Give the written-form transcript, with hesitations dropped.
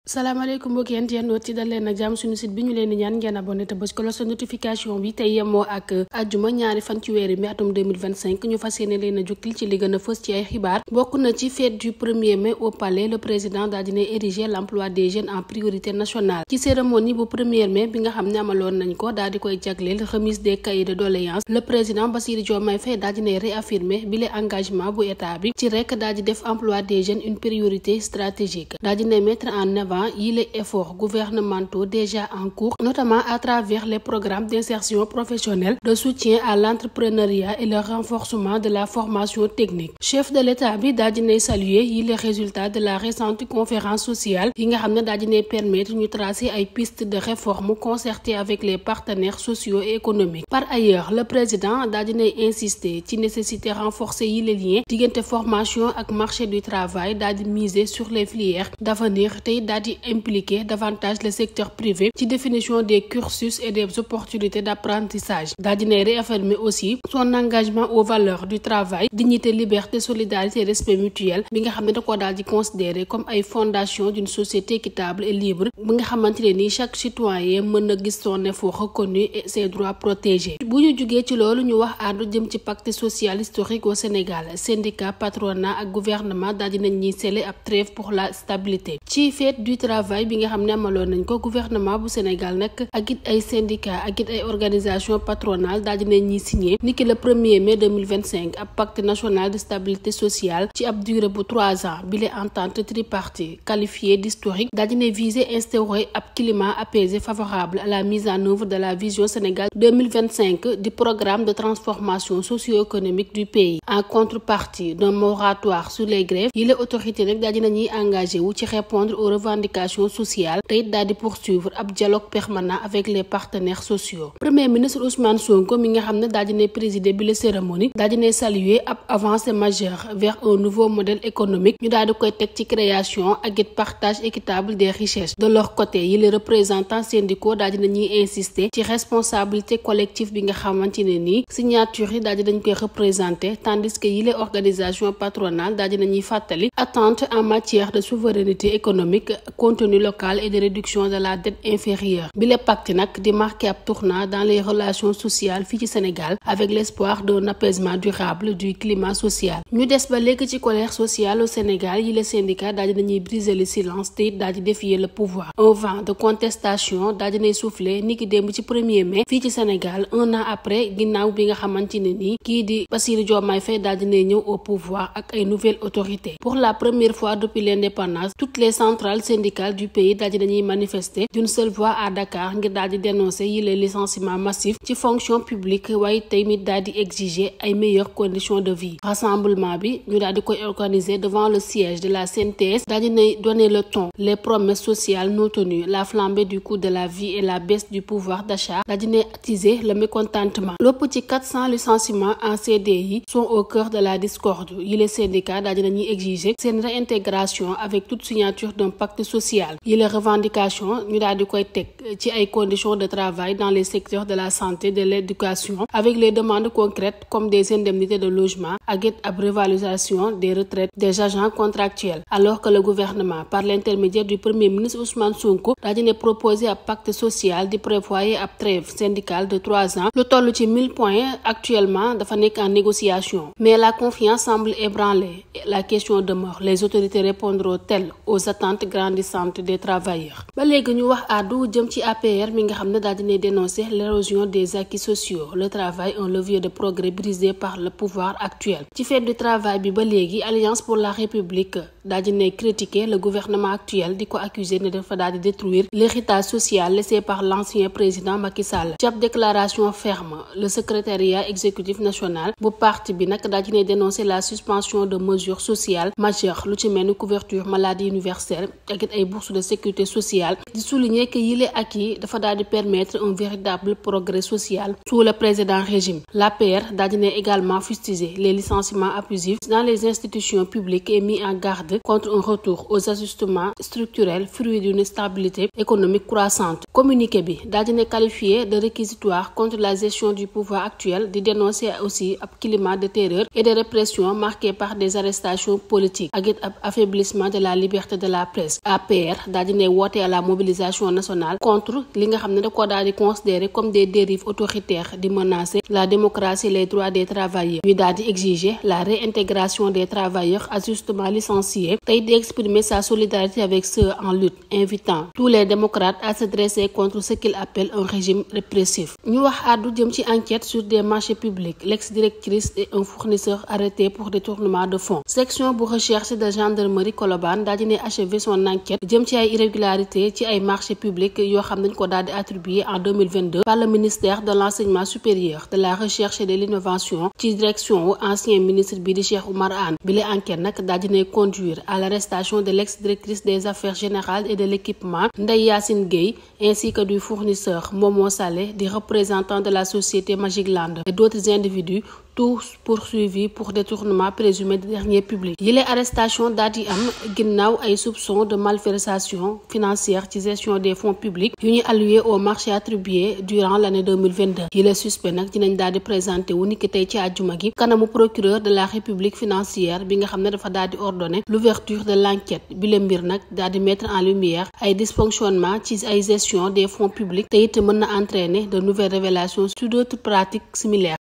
salaamaaleykum mbokki internautes ci dal leen ak jàmm suñu site bi ñu leen di ñaan ngeen abonné te bës cloche notification bi tey yemoo ak àjjuma ñaari fan ci weeri mi atum 2025 ñu fas yéene leen a jukkil ci li gën a fës ci ay xibaar. Bokk na ci fête du 1er mai au palais, le président daal dina ériger l'emploi des jeunes en priorité nationale. Ci cérémonie bu 1er mai bi nga xam ne amaloon nañ ko daal di koy jagleel remise des cahiers de doléances, le président Bassirou Diomaye Faye daal dina réaffirmer bile engagement bu état bi ci rek daal di def emploi des jeunes une priorité stratégique. Daal dina mettre en avant les efforts gouvernementaux déjà en cours, notamment à travers les programmes d'insertion professionnelle, de soutien à l'entrepreneuriat et le renforcement de la formation technique. Chef de l'État bi daal dinay saluer les résultats de la récente conférence sociale yi nga xam ne daal dinay permettre ñu tracer ay pistes de réforme concertées avec les partenaires sociaux et économiques. Par ailleurs, le président daal dinay insister ci nécessité renforcer les liens diggante formation ak marché du travail, daal di miser sur les filières d'avenir tey daal di impliquer davantage le secteur privé ci définition des cursus et des opportunités d'apprentissage. Daal dinay réaffirmer aussi son engagement aux valeurs du travail, dignité, liberté, solidarité et respect mutuel bi nga xam ne da ko daal di considérer comme ay fondation d'une société équitable et libre bi nga xamante ne ni chaque citoyen mën na gis son effort reconnu et ses droits protégés. Bu ñu jugee ci loolu ñu wax àddu jëm ci pacte social historique au Sénégal. Syndicat, patronat ak gouvernement daal dinañ ñuy sceller ab trêve pour la stabilité. Ci fête du travail bi nga xam ne amaloon nañ ko, gouvernement bu Sénégal nag ak it ay syndicat ak it ay organisation patronale daal dinañ ñuy signé niki le 1er mai 2025 ab pacte national de stabilité sociale ci ab durée bu 3 ans. Bile entente tripartite qualifiée d'historique daal dina viser instaurer ab climat apaisé favorable à la mise en œuvre de la vision Sénégal 2025 du programme de transformation socio-économique du pays. En contrepartie d'un moratoire sur les grèves, les autorités nag daal dina ñuy engagé wu ci répondre aux revendications sociales te it daal di poursuivre ab dialogue permanent avec les partenaires sociaux. Premier ministre Ousmane Sonko mi nga xam ne daal dinay présider bi la cérémonie daal dinay saluer ab avancée majeure vers un nouveau modèle économique ñu daal di koy teg ci création ak it partage équitable des richesses. De leur côté yi les représentants syndicaux daal dina ñuy insister ci responsabilité collective bi nga xamante ne nii signature yi daal di dañ koy représenter, tandis que yi les organisations patronales daal dina ñuy fàttali attente en matière de souveraineté économique, contenu local et de réduction de la dette inférieure. Bi le pacte nag di marquer ab tournant dans les relations sociales fii ci Sénégal avec l'espoir d'un apaisement durable du climat social. Ñu des ba léegi ci colère sociale au Sénégal yi les syndicats daal dinañuy briser le silence te daal di défier le pouvoir. Un vent de contestation daal dinay souffler niki démb ci 1er mai fii ci Sénégal, un an après ginnaaw bi nga xamante ne nii kii di Bassirou Diomaye Faye daal dinay ñëw au pouvoir ak ay nouvelles autorités. Pour la première fois depuis l'indépendance, toutes les centrales syndicales du pays daal dinañuy manifester d'une seule voix à Dakar ngir daal di dénoncer yi les licenciements massifs ci fonction publique, waaye tamit daal di exiger ay meilleures conditions de vie. Rassemblement bi ñu daal di koy organiser devant le siège de la CNTS, daal dinay donner le ton, les promesses sociales non tenues, la flambée du coût de la vie et la baisse du pouvoir d'achat daal dinay attiser le mécontentement. Lépp ci 400 licenciements en CDI sont au cœur de la discorde. yi les syndicats daal dinañuy exiger seen réintégration avec toute signature d'un pacte social. yi les revendications ñu daal di koy teg ci ay conditions de travail dans les secteurs de la santé, de l'éducation, avec les demandes concrètes comme des indemnités de logement ak it ab revalorisation des retraites des agents contractuels. Alors que le gouvernement, par l'intermédiaire du Premier ministre Ousmane Sonko, daal dina proposer ab pacte social di prévoyer ab trêve syndicale de 3 ans. Lu toll ci 1000 points actuellement dafa nekk en négociation. Mais la confiance semble ébranlée. La question demeure, les autorités répondront-elles aux attentes grandissantes des travailleurs? Ba léegi ñu wax àddu jëm ci APR mi nga xam ne daal dina dénoncer l'érosion des acquis sociaux, le travail un levier de progrès brisé par le pouvoir actuel. Ci fête du travail bi ba léegi Alliance pour la République daal dina critiquer le gouvernement actuel di ko accuser ne dafa daal di détruire l'héritage social laissé par l'ancien président Macky Sall. Ci ab déclaration ferme, le secrétariat exécutif national bu parti bi nag daal dina dénoncer la suspension de mesures sociales majeures lu ci mel ni couverture maladie universelle ak it ay bourses de sécurité sociale, di souligner que yile acquis dafa daal di permettre un véritable progrès social sous le précédent régime. L'APR daal dina également fustiger les licenciements abusifs dans les institutions publiques et mis en garde contre un retour aux ajustements structurels fruits d'une stabilité économique croissante. Communiqué bi daal dina qualifié de réquisitoire contre la gestion du pouvoir actuel, di dénoncer aussi ab climat de terreur et de répression marqué par des arrestations politiques ak it ab affaiblissement de la liberté de la presse. APR daal di ne woote à la mobilisation nationale contre li nga xam ne da ko daal di considérer comme des dérives autoritaires di menacer la démocratie et les droits des travailleurs ñu daal di exiger la réintégration des travailleurs injustement licenciés tey di exprimer sa solidarité avec ceux en lutte, invitant tous les démocrates à se dresser contre ce qu'il appelle un régime répressif. ñu wax àddu jëm ci enquête sur des marchés publics, l'ex-directrice et un fournisseur arrêtés pour détournement de fonds. Section bu recherche de gendarmerie Colobane daal di ne achevé son enquête jëm ci ay irrégularités ci ay marchés publics yoo xam nañ ko daal di attribué en 2022 par le ministère de l'enseignement supérieur, de la recherche et de l'innovation ci direction ancien ministre bi di Cheikh Oumar Anne. Bile enquête nag daal di ne conduire à l'arrestation de l'ex-directrice des affaires générales et de l'équipement Ndeye Yacine Gueye ainsi que du fournisseur Momo Saleh, des représentants de la société Magic Land et d'autres individus, tous poursuivis pour détournement présumé de deniers publics. Yile arrestation daal di am ginnaaw ay soupçons de malversation financière ci gestion des fonds publics yu ñu alloués au marché attribué durant l'année 2022. Yile suspect nag dinañ daal di présenté wu niki tey ci àjjuma gi kanamu procureur de la République financière bi nga xam ne dafa daal di ordonné l'ouverture de l'enquête. Bi le mbir nag daal di mettre en lumière ay dysfonctionnements ci ay gestion des fonds publics te it mën na entraîner de nouvelles révélations sur d'autres pratiques similaires.